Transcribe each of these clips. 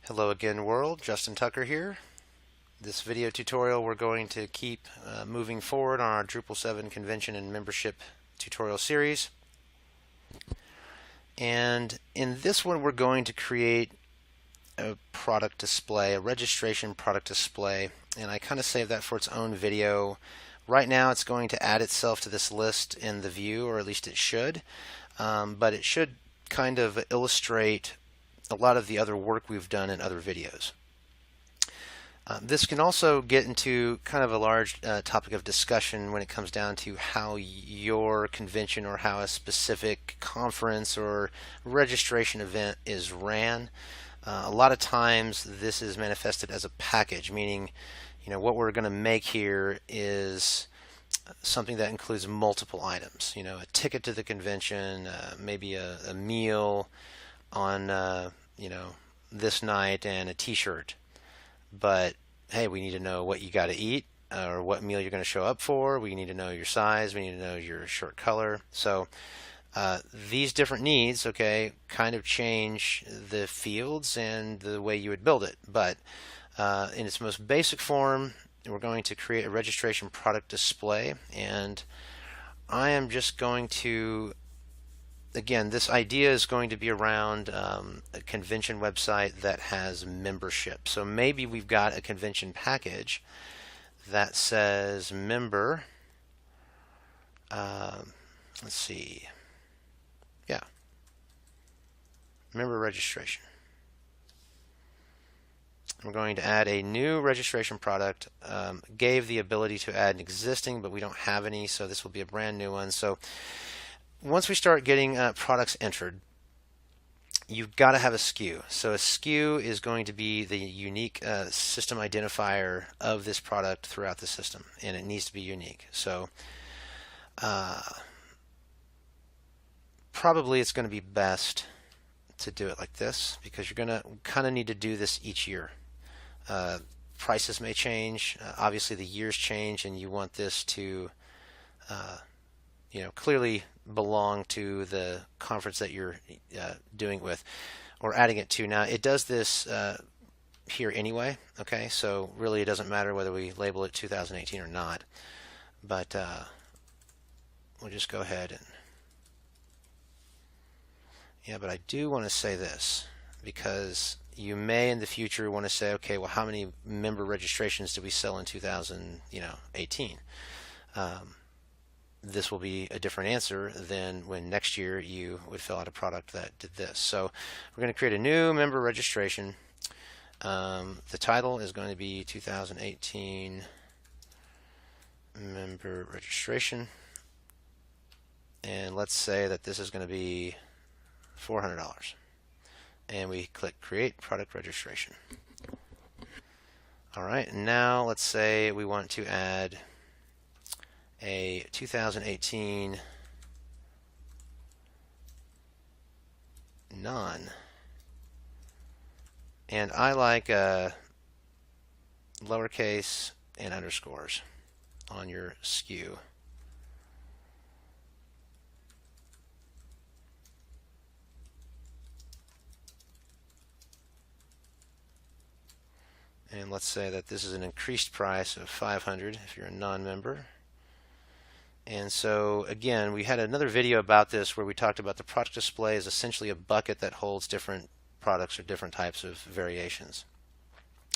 Hello again world, Justin Tucker here. This video tutorial we're going to keep moving forward on our Drupal 7 convention and membership tutorial series. And in this one we're going to create a product display, a registration product display, and I kind of saved that for its own video. Right now it's going to add itself to this list in the view, or at least it should, but it should kind of illustrate a lot of the other work we've done in other videos. This can also get into kind of a large topic of discussion when it comes down to how your convention or how a specific conference or registration event is ran. A lot of times this is manifested as a package, meaning what we're going to make here is something that includes multiple items. A ticket to the convention, maybe a meal on this night, and a t-shirt. But hey, we need to know what you got to eat or what meal you're going to show up for. We need to know your size. We need to know your shirt color. So these different needs, okay, kind of change the fields and the way you would build it. But in its most basic form, we're going to create a registration product display, and I am just going to, again, this idea is going to be around a convention website that has membership. So maybe we've got a convention package that says member, let's see, yeah, member registration. We're going to add a new registration product. Gave the ability to add an existing, but we don't have any, so this will be a brand new one. So once we start getting products entered, you've got to have a SKU. So a SKU is going to be the unique system identifier of this product throughout the system, and it needs to be unique. So probably it's going to be best to do it like this, because you're going to kind of need to do this each year. Prices may change. Obviously the years change, and you want this to clearly belong to the conference that you're doing with or adding it to. Now it does this here anyway, okay, so really it doesn't matter whether we label it 2018 or not, but we'll just go ahead and but I do want to say this, because you may in the future want to say, okay, well, how many member registrations did we sell in 2018? This will be a different answer than when next year you would fill out a product that did this. So we're going to create a new member registration. The title is going to be 2018 member registration, and let's say that this is going to be $400, and we click create product registration. Alright, now let's say we want to add a 2018 none, and I like lowercase and underscores on your SKU. And let's say that this is an increased price of $500 if you're a non-member. And so again, we had another video about this where we talked about the product display is essentially a bucket that holds different products or different types of variations.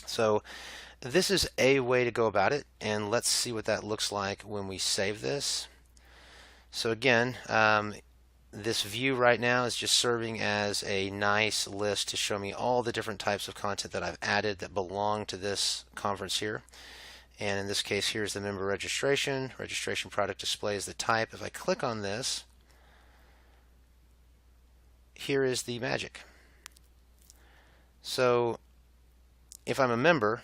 So this is a way to go about it, and let's see what that looks like when we save this. So again, this view right now is just serving as a nice list to show me all the different types of content that I've added that belong to this conference here. And in this case, here's the member registration. Registration product display is the type. If I click on this, here is the magic. So if I'm a member,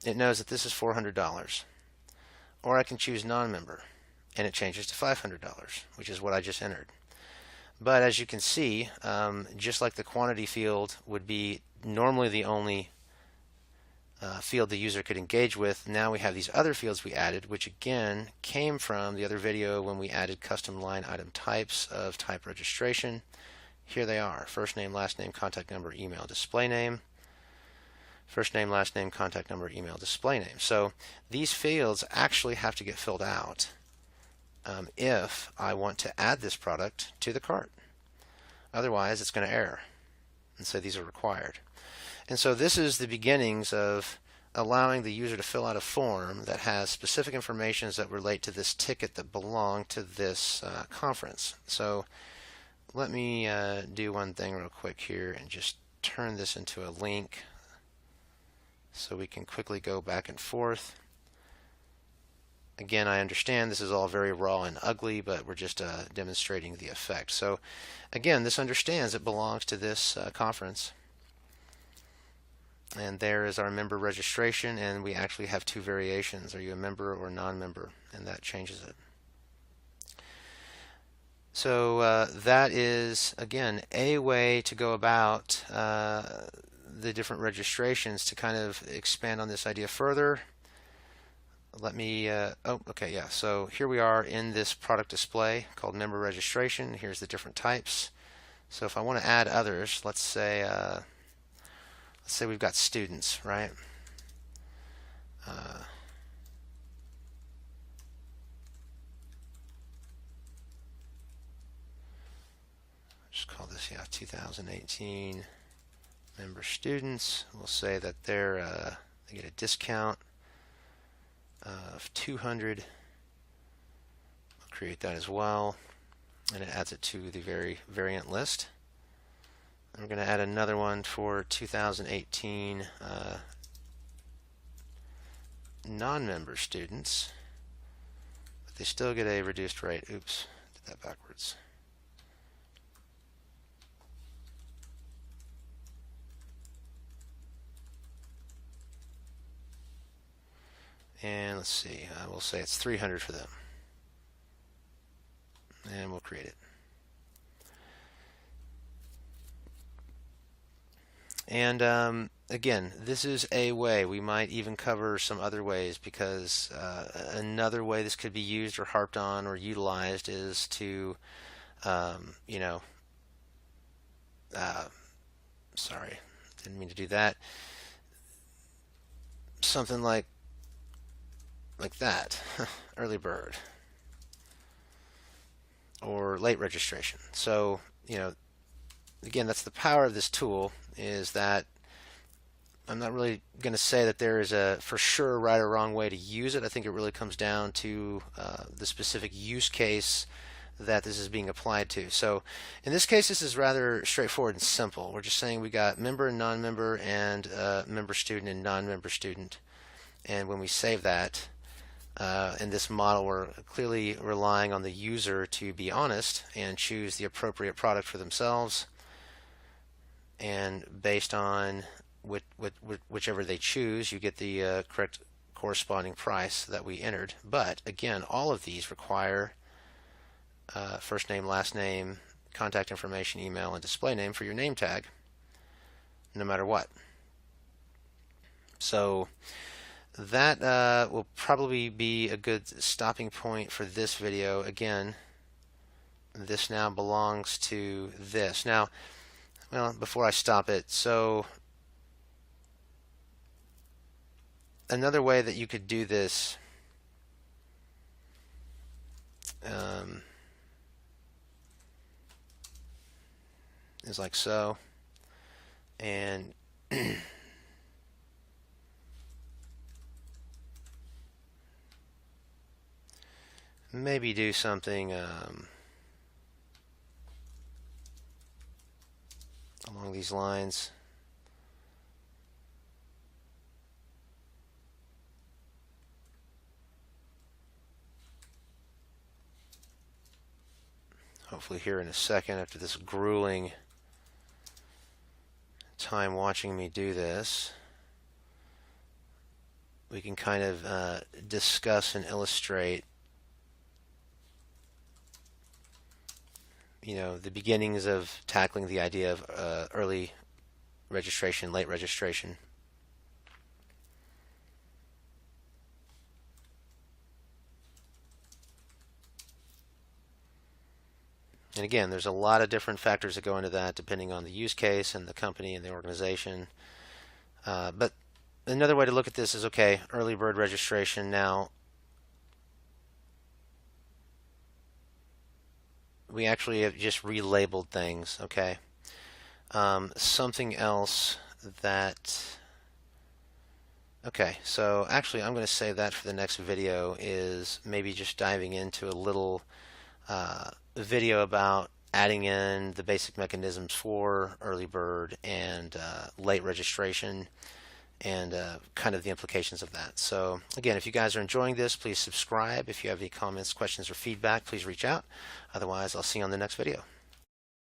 it knows that this is $400. Or I can choose non-member, and it changes to $500, which is what I just entered. But as you can see, just like the quantity field would be normally the only field the user could engage with, now we have these other fields we added, which again came from the other video when we added custom line item types of type registration. Here they are: first name, last name, contact number, email, display name. First name, last name, contact number, email, display name. So these fields actually have to get filled out if I want to add this product to the cart. Otherwise, it's going to error and say these are required. And so this is the beginnings of allowing the user to fill out a form that has specific information that relate to this ticket that belong to this conference. So let me do one thing real quick here and just turn this into a link so we can quickly go back and forth. Again, I understand this is all very raw and ugly, but we're just demonstrating the effect. So again, this understands it belongs to this conference. And there is our member registration, and we actually have two variations. Are you a member or non-member? And that changes it. So that is, again, a way to go about the different registrations to kind of expand on this idea further. Let me, okay, yeah. So here we are in this product display called member registration. Here's the different types. So if I want to add others, let's say we've got students, right? Just call this, 2018 member students. We'll say that they get a discount of 200. I'll create that as well, and it adds it to the variant list. And we're going to add another one for 2018 non-member students, but they still get a reduced rate. Oops, did that backwards. And let's see, we'll say it's 300 for them. And we'll create it. And again, this is a way. We might even cover some other ways, because another way this could be used or harped on or utilized is to, sorry, didn't mean to do that. Something like that, early bird or late registration. So, again, that's the power of this tool, is that I'm not really going to say that there is a for sure right or wrong way to use it. I think it really comes down to the specific use case that this is being applied to. So in this case, this is rather straightforward and simple. We're just saying we got member and non-member, and member student and non-member student. And when we save that, in this model, we're clearly relying on the user to be honest and choose the appropriate product for themselves. And based on whichever they choose, you get the correct corresponding price that we entered. But again, all of these require first name, last name, contact information, email, and display name for your name tag, no matter what. So that will probably be a good stopping point for this video. Again, this now belongs to this. Now, well, before I stop it, so another way that you could do this is like so, and maybe do something along these lines. Hopefully here in a second, after this grueling time watching me do this, we can kind of discuss and illustrate the beginnings of tackling the idea of early registration, late registration. And again, there's a lot of different factors that go into that, depending on the use case and the company and the organization. But another way to look at this is, okay, early bird registration. Now, we actually have just relabeled things, okay? Something else that, okay, so actually I'm going to save that for the next video, is maybe just diving into a little video about adding in the basic mechanisms for early bird and late registration, and kind of the implications of that. So again, if you guys are enjoying this, please subscribe. If you have any comments, questions, or feedback, please reach out. Otherwise, I'll see you on the next video.